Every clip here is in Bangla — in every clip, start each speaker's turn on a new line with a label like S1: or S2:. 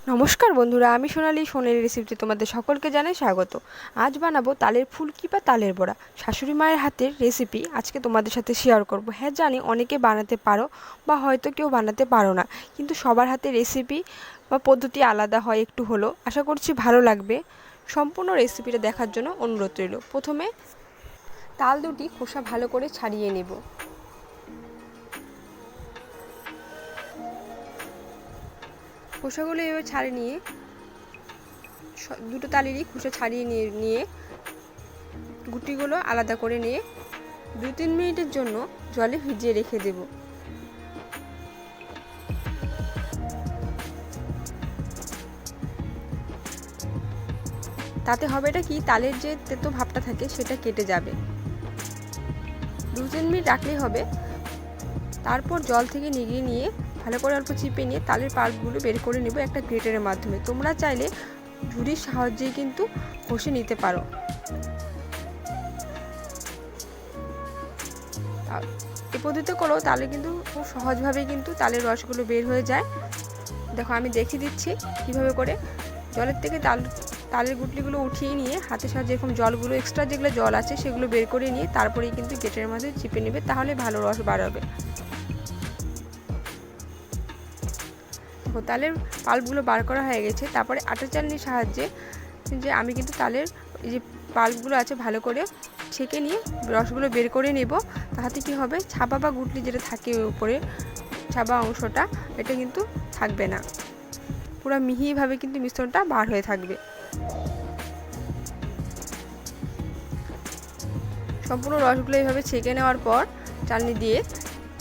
S1: নমস্কার বন্ধুরা, আমি সোনালি রেসিপিতে তোমাদের সকলকে জানাই স্বাগত। আজ বানাবো তালের ফুলকি বা তালের বড়া। শাশুড়ি মায়ের হাতের রেসিপি আজকে তোমাদের সাথে শেয়ার করব। হ্যাঁ, জানি অনেকে বানাতে পারো বা হয়তো কেউ বানাতে পারো না, কিন্তু সবার হাতে রেসিপি বা পদ্ধতি আলাদা হয় একটু হলেও। আশা করছি ভালো লাগবে। সম্পূর্ণ রেসিপিটা দেখার জন্য অনুরোধ রইল। প্রথমে তাল দুটি খোসা ভালো করে ছাড়িয়ে নেব। খোসাগুলো এভাবে ছাড়িয়ে নিয়ে দুটো তালেরই খোসা ছাড়িয়ে নিয়ে গুটিগুলো আলাদা করে নিয়ে 2-3 মিনিটের জন্য জলে ভিজিয়ে রেখে দেব। তাতে হবে এটা কি, তালের যে তেতো ভাবটা থাকে সেটা কেটে যাবে। 2-3 মিনিট রাখলেই হবে। তারপর জল থেকে নিগিয়ে নিয়ে ভালো করে অল্প চিপে নিয়ে তালের পাল্পগুলো বের করে নেব একটা গ্রেটারের মাধ্যমে। তোমরা চাইলে ঝুড়ির সাহায্যে কিন্তু ঘষে নিতে পারো। এই পদ্ধতিতে করো তাহলে কিন্তু খুব সহজভাবেই কিন্তু তালের রসগুলো বের হয়ে যায়। দেখো, আমি দেখিয়ে দিচ্ছি কিভাবে করে জলের থেকে তালের গুটলিগুলো উঠিয়ে নিয়ে হাতের সাহায্যে এরকম জলগুলো এক্সট্রা যেগুলো জল আছে সেগুলো বের করে নিয়ে তারপরেই কিন্তু গ্রেটারের মাঝে চিপে নেবে, তাহলে ভালো রস বাড়াবে। তালের পাল্পগুলো বার করা হয়ে গেছে। তারপরে আটা চালনির সাহায্যে আমি কিন্তু তালের এই যে পাল্পগুলো আছে ভালো করে ছেঁকে নিয়ে রসগুলো বের করে নেব। তাতে কি হবে, ছাপা বা গুটলি যেটা থাকে উপরে ছাপা অংশটা, এটা কিন্তু থাকবে না। পুরো মিহিভাবে কিন্তু মিশ্রণটা বার হয়ে থাকবে। সম্পূর্ণ রসগুলো এইভাবে ছেঁকে নেওয়ার পর চালনি দিয়ে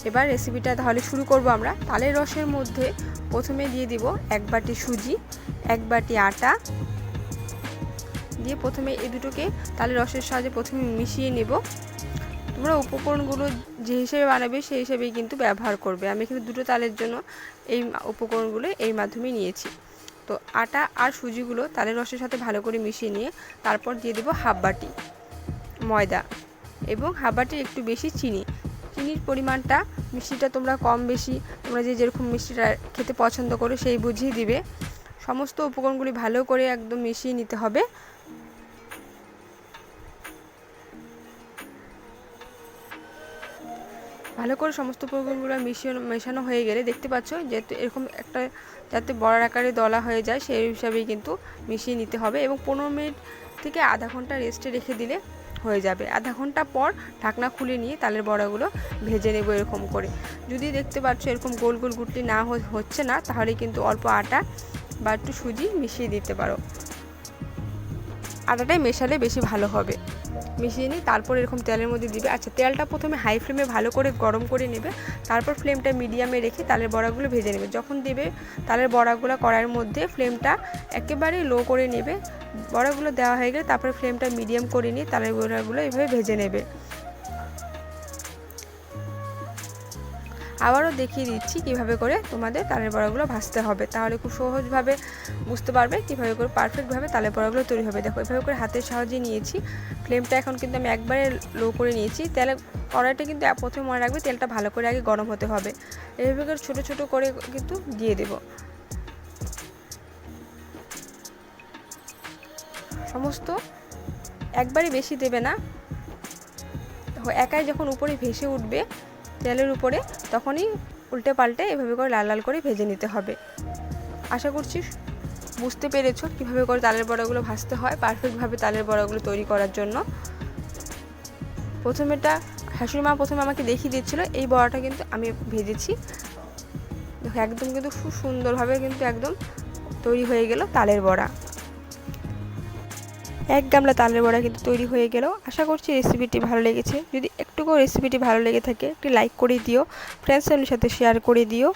S1: এবার রেসিপিটা তাহলে শুরু করব আমরা। তালের রসের মধ্যে প্রথমে দিয়ে দিব 1 বাটি সুজি, 1 বাটি আটা দিয়ে প্রথমে এই দুটোকে তালের রসের সাহায্যে প্রথমে মিশিয়ে নেব। তোমরা উপকরণগুলো যে হিসেবে বানাবে সেই হিসেবেই কিন্তু ব্যবহার করবে। আমি কিন্তু দুটো তালের জন্য এই উপকরণগুলো এই মাধ্যমে নিয়েছি। তো আটা আর সুজিগুলো তালের রসের সাথে ভালো করে মিশিয়ে নিয়ে তারপর দিয়ে দেব 1/2 বাটি ময়দা এবং 1/2 বাটি একটু বেশি চিনি। চিনির পরিমাণটা মিষ্টিটা তোমরা কম বেশি তোমরা যেরকম মিষ্টিটা খেতে পছন্দ করো সেই বুঝিয়ে দিবে। সমস্ত উপকরণগুলি ভালো করে একদম মিশিয়ে নিতে হবে। ভালো করে সমস্ত উপকরণগুলো মেশানো হয়ে গেলে দেখতে পাচ্ছ যে এরকম একটা যাতে বড়ার আকারে দলা হয়ে যায় সেই হিসাবেই কিন্তু মিশিয়ে নিতে হবে এবং 15 মিনিট থেকে আধা ঘন্টা রেস্টে রেখে দিলে হয়ে যাবে। আধা ঘন্টা পর ঢাকনা খুলে নিয়ে তালের বড়াগুলো ভেজে নেব এরকম করে। যদি দেখতে পাচ্ছ এরকম গোল গোল গুটলি না হচ্ছে না, তাহলে কিন্তু অল্প আটা বা একটু সুজি মিশিয়ে দিতে পারো। আটাটাই মেশালে বেশি ভালো হবে। মিশিয়ে নিই, তারপর এরকম তেলের মধ্যে দিবে। আচ্ছা, তেলটা প্রথমে হাই ফ্লেমে ভালো করে গরম করে নেবে, তারপর ফ্লেমটা মিডিয়ামে রেখে তালের বড়াগুলো ভেজে নেবে। যখন দেবে তালের বড়াগুলো কড়াইয়ের মধ্যে ফ্লেমটা একেবারে লো করে নেবে। বড়াগুলো দেওয়া হয়ে গেলে তারপরে ফ্লেমটা মিডিয়াম করে নিয়ে তালের বড়াগুলো এভাবে ভেজে নেবে। আবারও দেখিয়ে দিচ্ছি কিভাবে করে তোমাদের তালের বড়াগুলো ভাজতে হবে, তাহলে খুব সহজভাবে বুঝতে পারবে কিভাবে করে পারফেক্টভাবে তালের বড়াগুলো তৈরি হবে। দেখো, এভাবে করে হাতের সাহায্যে নিয়েছি। ফ্লেমটা এখন কিন্তু আমি একবারে লো করে নিয়েছি। কড়াইটা কিন্তু প্রথমে মনে রাখবে তেলটা ভালো করে আগে গরম হতে হবে। এভাবে করে ছোটো ছোটো করে কিন্তু দিয়ে দেব। সমস্ত একবারই বেশি দেবে না। একাই যখন উপরে ভেসে উঠবে তেলের উপরে, তখনই উল্টে পাল্টে এভাবে করে লাল লাল করে ভেজে নিতে হবে। আশা করছি বুঝতে পেরেছো কীভাবে করে তালের বড়াগুলো ভাজতে হয় পারফেক্টভাবে তালের বড়াগুলো তৈরি করার জন্য। প্রথমে আমাকে দেখিয়ে দিচ্ছিলো, এই বড়াটা কিন্তু আমি ভেজেছি। দেখো, একদম কিন্তু খুব সুন্দরভাবে কিন্তু একদম তৈরি হয়ে গেল তালের বড়া। 1 গামলা তালের বড়া কিন্তু তৈরি হয়ে গেল। আশা করছি রেসিপিটি ভালো লেগেছে। যদি একটুকুও রেসিপিটি ভালো লেগে থাকে একটি লাইক করে দিও, ফ্রেন্ডস ফ্যামিলির সাথে শেয়ার করে দিও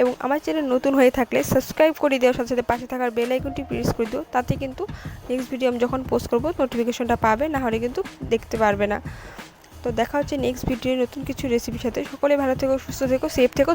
S1: এবং আমার চ্যানেল নতুন হয়ে থাকলে সাবস্ক্রাইব করে দিও, সাথে সাথে পাশে থাকার বেল আইকনটি প্রেস করে দিও। তাতে কিন্তু নেক্সট ভিডিও আমি যখন পোস্ট করব নোটিফিকেশনটা পাবে, না হলে কিন্তু দেখতে পারবে না। তো দেখা হচ্ছে নেক্সট ভিডিওর নতুন কিছু রেসিপির সাথে। সকলে ভালো থেকো, সুস্থ থেকো, সেফ থেকো।